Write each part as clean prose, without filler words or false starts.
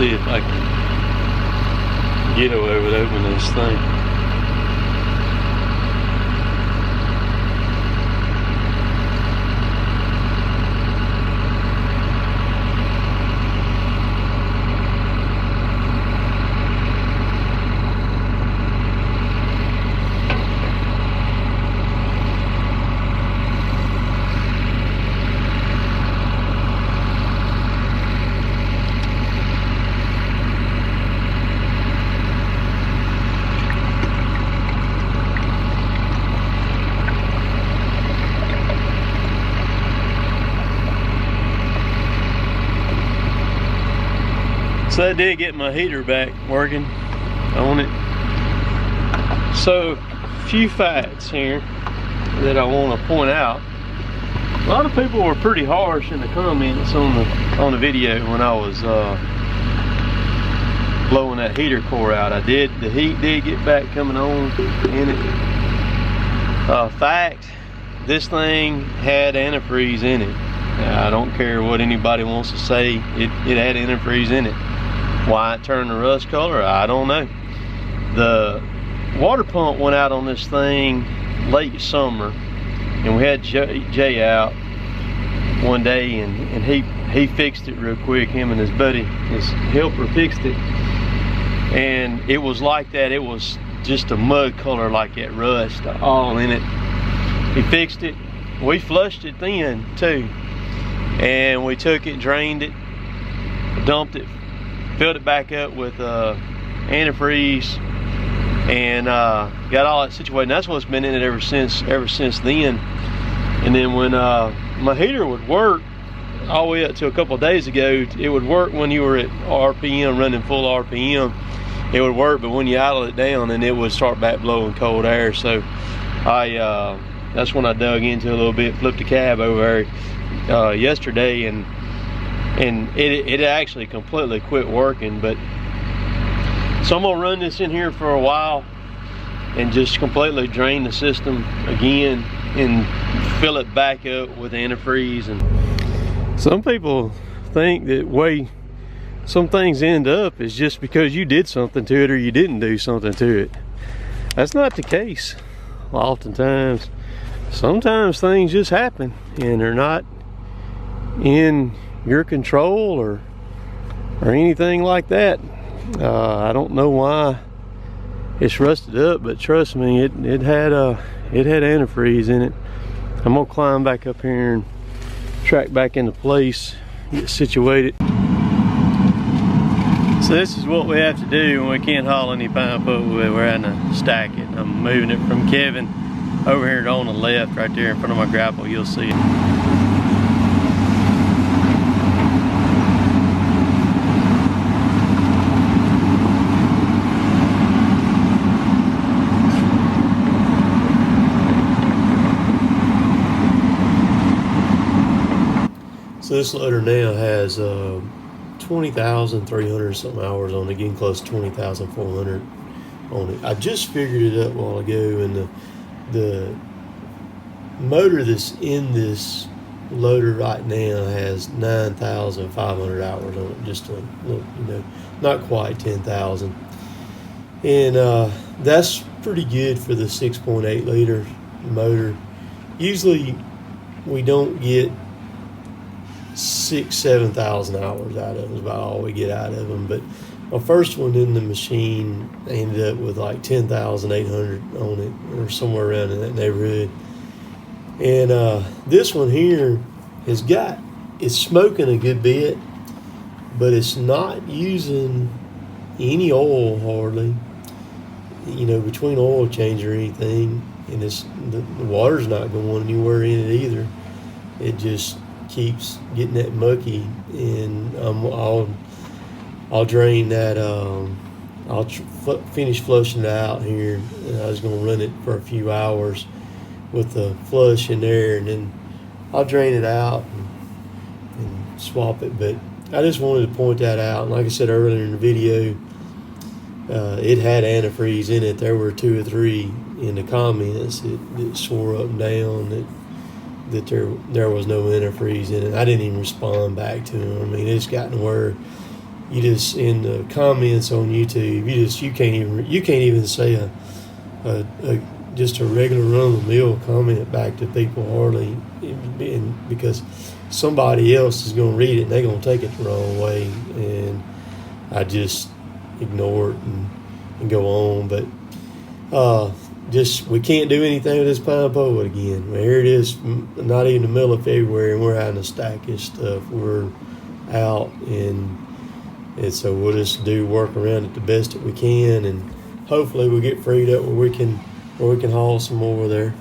see if I can get away with opening this thing. So I did get my heater back working on it. So a few facts here that I want to point out. A lot of people were pretty harsh in the comments on the video when I was blowing that heater core out. The heat did get back coming on in it. Fact, this thing had antifreeze in it. I don't care what anybody wants to say, it had antifreeze in it. Why it turned the rust color, I don't know. The water pump went out on this thing late summer, and we had Jay out one day, and he fixed it real quick. Him and his buddy, his helper, fixed it, and it was like that. It was just a mud color, like that rust all in it. He fixed it. We flushed it then too, and we took it, drained it, dumped it, filled it back up with antifreeze, and got all that situated. And that's what's been in it ever since then. And then when my heater would work all the way up to a couple of days ago, it would work when you were at RPM, running full RPM. It would work, but when you idle it down, then it would start back blowing cold air. So that's when I dug into it a little bit, flipped the cab over there yesterday, and it actually completely quit working. But so I'm gonna run this in here for a while and just completely drain the system again and fill it back up with antifreeze. And some people think that way some things end up is just because you did something to it or you didn't do something to it. That's not the case. Oftentimes, sometimes things just happen and they're not in your control or anything like that. I don't know why it's rusted up, but trust me, it had antifreeze in it. I'm gonna climb back up here and track back into place, get situated. So this is what we have to do when we can't haul any pipe up. We're having to stack it. I'm moving it from Kevin over here on the left, right there in front of my grapple. You'll see it. So this loader now has 20,300 something hours on it, getting close to 20,400 on it. I just figured it up a while ago, and the motor that's in this loader right now has 9,500 hours on it, just a little, not quite 10,000. And that's pretty good for the 6.8 liter motor. Usually we don't get 6,000-7,000 hours out of them is about all we get out of them. But my first one in the machine, I ended up with like 10,800 on it, or somewhere around in that neighborhood. And this one here it's smoking a good bit, but it's not using any oil hardly, between oil change or anything. And the water's not going anywhere in it either. It just keeps getting that mucky, and I'll drain that. I'll finish flushing it out here, and I was going to run it for a few hours with the flush in there, and then I'll drain it out and swap it. But I just wanted to point that out. And like I said earlier in the video, it had antifreeze in it. There were 2 or 3 in the comments that swore up and down that there was no antifreeze in it. I didn't even respond back to them. I mean, it's gotten where you just, in the comments on YouTube, you can't even say a just a regular run-of-the-mill comment back to people hardly, because somebody else is going to read it and they're going to take it the wrong way, and I just ignore it and go on. But we can't do anything with this pine pole again. Here it is, not even the middle of February, and we're having to stack this stuff. We're out, and so we'll just work around it the best that we can, and hopefully we'll get freed up where we can haul some more there.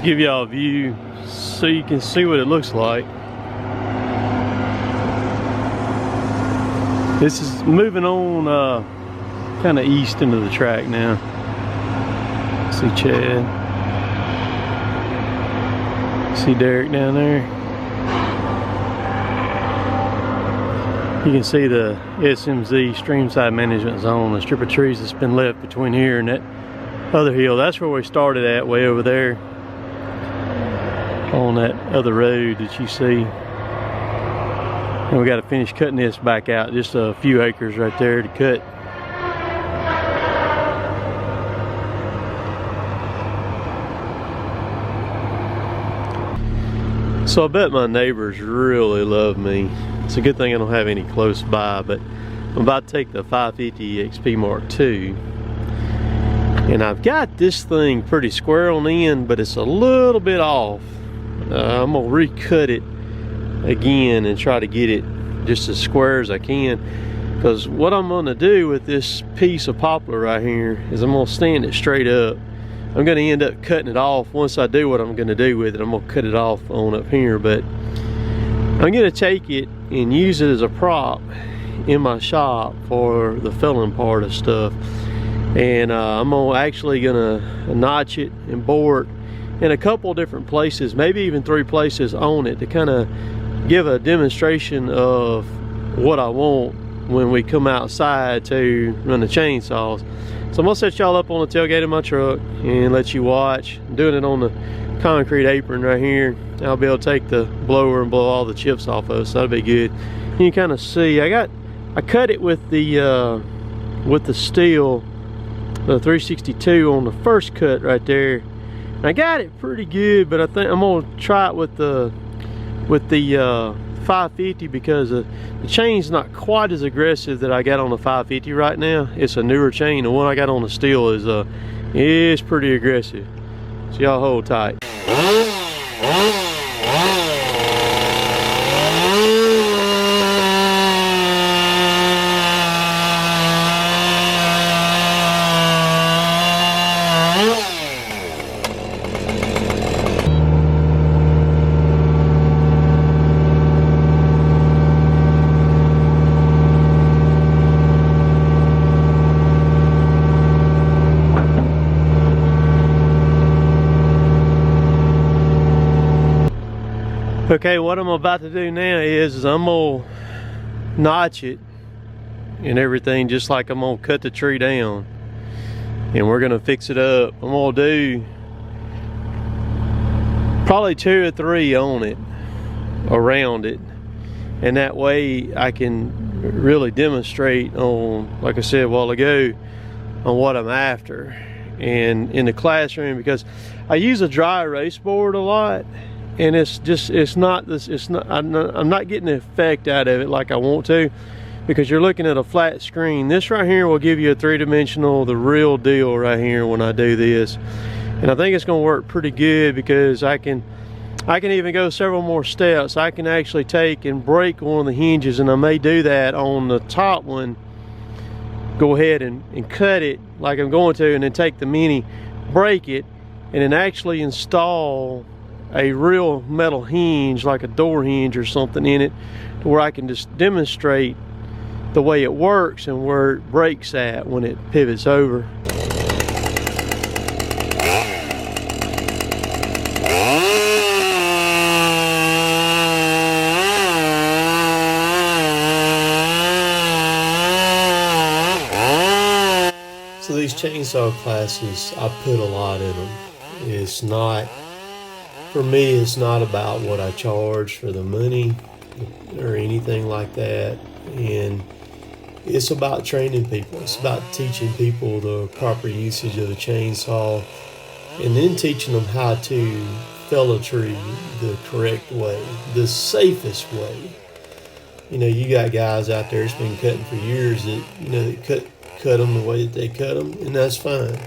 Give y'all a view so you can see what it looks like. This is moving on kind of east into the track now. See Chad, see Derek down there. You can see the SMZ streamside management zone, the strip of trees that's been left between here and that other hill. That's where we started at, way over there on that other road that you see. And we got to finish cutting this back out, just a few acres right there to cut. So I bet my neighbors really love me. It's a good thing I don't have any close by, but I'm about to take the 550 XP Mark II, and I've got this thing pretty square on the end, but it's a little bit off. I'm gonna recut it again and try to get it just as square as I can, because what I'm gonna do with this piece of poplar right here is I'm gonna stand it straight up. I'm gonna end up cutting it off. Once I do what I'm gonna do with it, I'm gonna cut it off on up here, but I'm gonna take it and use it as a prop in my shop for the felling part of stuff. And I'm actually gonna notch it and bore it in a couple different places, maybe even 3 places on it, to kind of give a demonstration of what I want when we come outside to run the chainsaws. So I'm gonna set y'all up on the tailgate of my truck and let you watch. I'm doing it on the concrete apron right here. I'll be able to take the blower and blow all the chips off of it, so that'll be good. You can kind of see, I cut it with the steel, the 362 on the first cut right there. I got it pretty good, but I think I'm gonna try it with the 550, because the chain's not quite as aggressive that I got on the 550 right now. It's a newer chain. The one I got on the steel is pretty aggressive. So y'all hold tight. Okay, what I'm about to do now is I'm gonna notch it and everything, just like I'm gonna cut the tree down, and we're gonna fix it up. I'm gonna do probably 2 or 3 on it, around it, and that way I can really demonstrate on, like I said a while ago, on what I'm after. And in the classroom, because I use a dry erase board a lot, and I'm not getting the effect out of it like I want to, because you're looking at a flat screen. This right here will give you a 3-dimensional, the real deal right here when I do this. And I think it's going to work pretty good, because I can even go several more steps. I can actually take and break one of the hinges, and I may do that on the top one. Go ahead and cut it like I'm going to, and then take the mini, break it, and then actually install a real metal hinge, like a door hinge or something in it, to where I can just demonstrate the way it works and where it breaks at when it pivots over. So these chainsaw classes, I put a lot in them. It's not, for me, it's not about what I charge for the money or anything like that. And it's about training people. It's about teaching people the proper usage of a chainsaw, and then teaching them how to fell a tree the correct way, the safest way. You know, you got guys out there that's been cutting for years that, you know, that cut them the way that they cut them, and that's fine.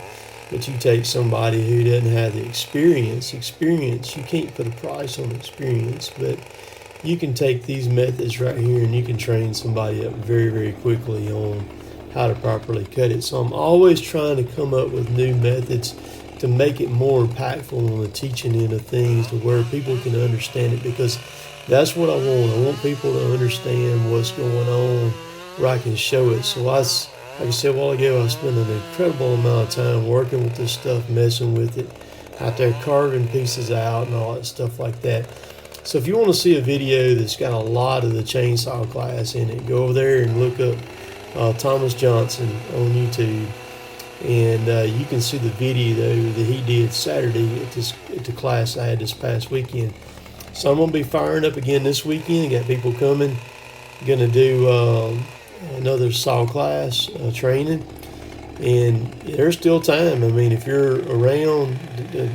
But you take somebody who doesn't have the experience, you can't put a price on experience, but you can take these methods right here and you can train somebody up very, very quickly on how to properly cut it. So I'm always trying to come up with new methods to make it more impactful on the teaching end of things, to where people can understand it, because that's what I want. I want people to understand what's going on, where I can show it. So like I said a while ago, I spend an incredible amount of time working with this stuff, messing with it, out there carving pieces out and all that stuff like that. So if you want to see a video that's got a lot of the chainsaw class in it, go over there and look up Thomas Johnson on YouTube, and you can see the video that he did Saturday at the class I had this past weekend. So I'm going to be firing up again this weekend. Got people coming, going to do another saw class training, and there's still time. I mean, if you're around,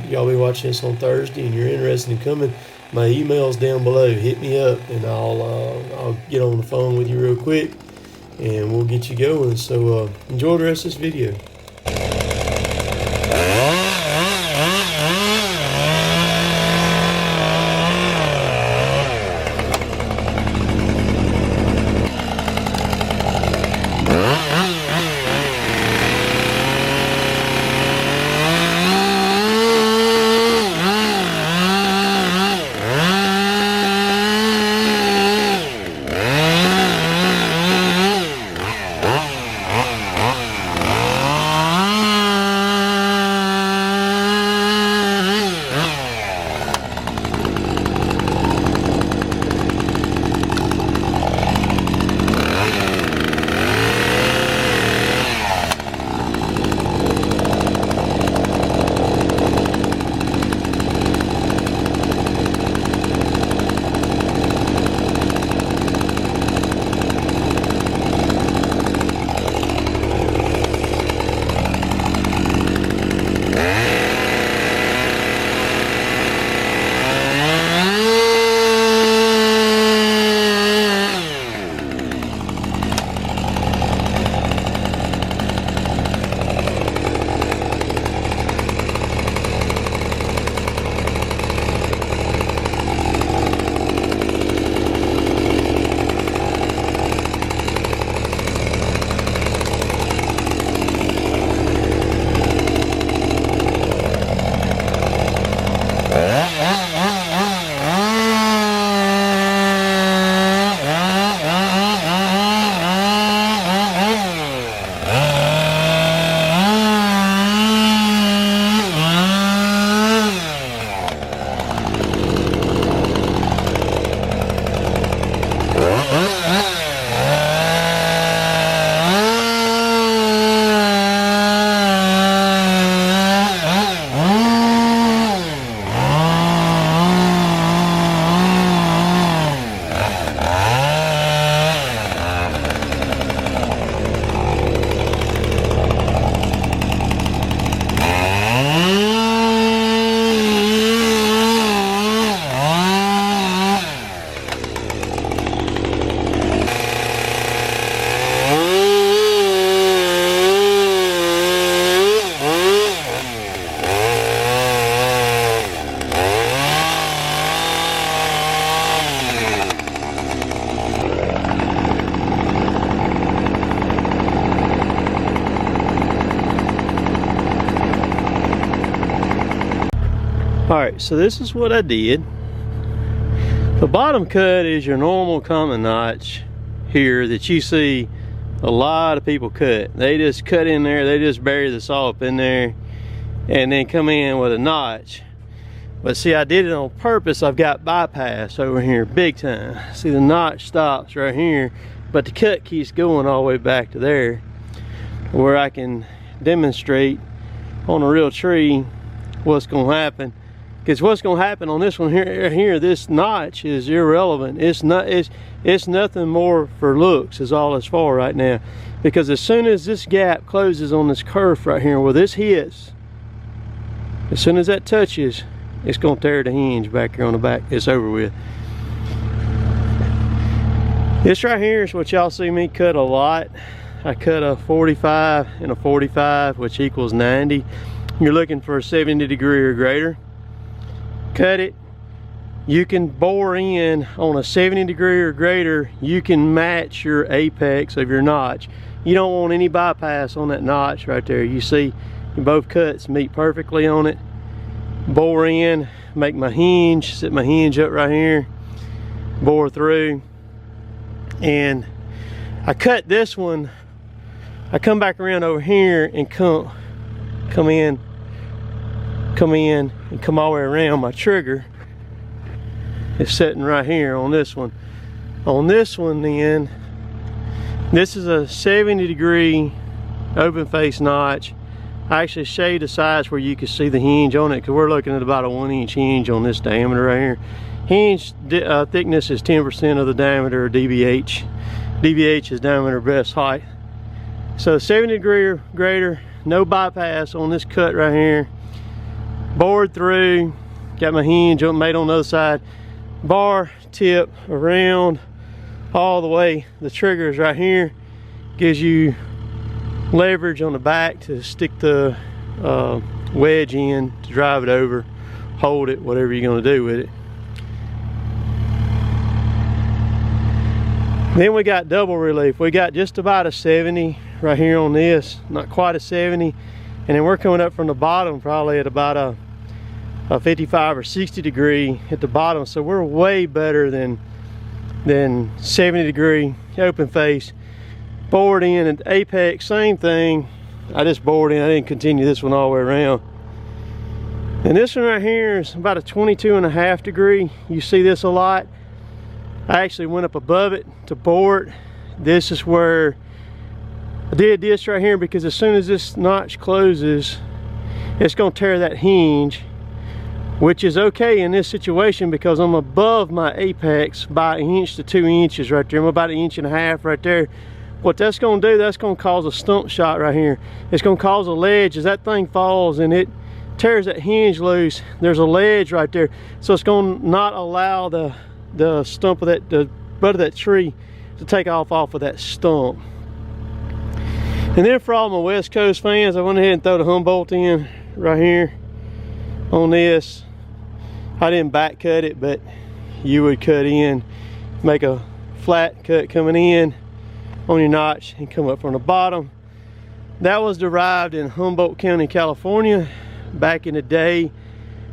y'all be watching this on Thursday and you're interested in coming, my email's down below. Hit me up and I'll get on the phone with you real quick and we'll get you going. So enjoy the rest of this video. Alright, so this is what I did. The bottom cut is your normal common notch here that you see a lot of people cut. They just cut in there, they just bury the saw up in there and then come in with a notch. But see, I did it on purpose. I've got bypass over here big time. See, the notch stops right here, but the cut keeps going all the way back to there, where I can demonstrate on a real tree what's gonna happen. Because what's gonna happen on this one here, this notch is irrelevant. It's nothing more for looks is all it's for right now. Because as soon as this gap closes on this kerf right here where this hits, as soon as that touches, it's gonna tear the hinge back here on the back. It's over with. This right here is what y'all see me cut a lot. I cut a 45 and a 45, which equals 90. You're looking for a 70 degree or greater. Cut it. You can bore in on a 70 degree or greater. You can match your apex of your notch. You don't want any bypass on that notch right there. You see both cuts meet perfectly on it. Bore in, make my hinge, set my hinge up right here, bore through, and I cut this one. I come back around over here and come in and come all the way around. My trigger is sitting right here on this one. On this one then, this is a 70 degree open face notch. I actually shade the sides where you can see the hinge on it, because we're looking at about a 1-inch hinge on this diameter right here. Hinge thickness is 10% of the diameter of DBH. DBH is diameter best height. So 70 degree or greater, no bypass on this cut right here. Bored through, got my hinge made on the other side. Bar tip around all the way. The trigger is right here. Gives you leverage on the back to stick the wedge in to drive it over, hold it, whatever you're going to do with it. Then we got double relief. We got just about a 70 right here on this, not quite a 70, and then we're coming up from the bottom probably at about a 55 or 60 degree at the bottom, so we're way better than 70 degree open face. Bored in at the apex, same thing. I just bored in, I didn't continue this one all the way around. And this one right here is about a 22.5 degree. You see this a lot. I actually went up above it to bore it. This is where I did this right here, because as soon as this notch closes, it's gonna tear that hinge, which is okay in this situation because I'm above my apex by 1 inch to 2 inches right there. I'm about 1.5 inches right there. What that's going to do, that's going to cause a stump shot right here. It's going to cause a ledge. As that thing falls and it tears that hinge loose, there's a ledge right there. So it's going to not allow the stump of that, the butt of that tree to take off of that stump. And then for all my West Coast fans, I went ahead and throw the Humboldt in right here on this. I didn't back cut it, but you would cut in, make a flat cut coming in on your notch and come up from the bottom. That was derived in Humboldt County, California back in the day,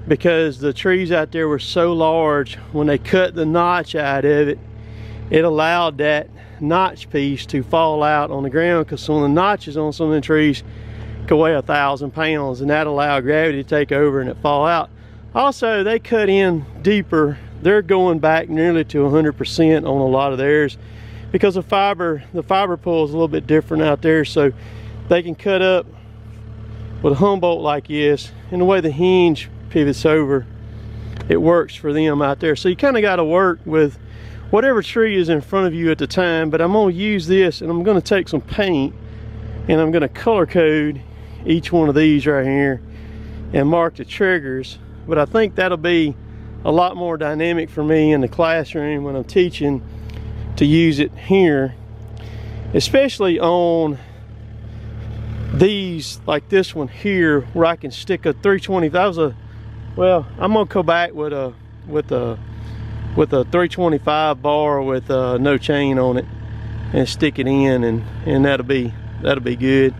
because the trees out there were so large. When they cut the notch out of it, it allowed that notch piece to fall out on the ground, because some of the notches on some of the trees could weigh 1,000 pounds, and that allowed gravity to take over and it fall out. Also, they cut in deeper. They're going back nearly to 100% on a lot of theirs, because the fiber pool is a little bit different out there, so they can cut up with a Humboldt like this, and the way the hinge pivots over, it works for them out there. So you kind of got to work with whatever tree is in front of you at the time. But I'm going to use this, and I'm going to take some paint and I'm going to color code each one of these right here and mark the triggers. But I think that'll be a lot more dynamic for me in the classroom when I'm teaching to use it here, especially on these like this one here, where I can stick a 320. That was a, well, I'm gonna go back with a 325 bar with no chain on it and stick it in, and that'll be good.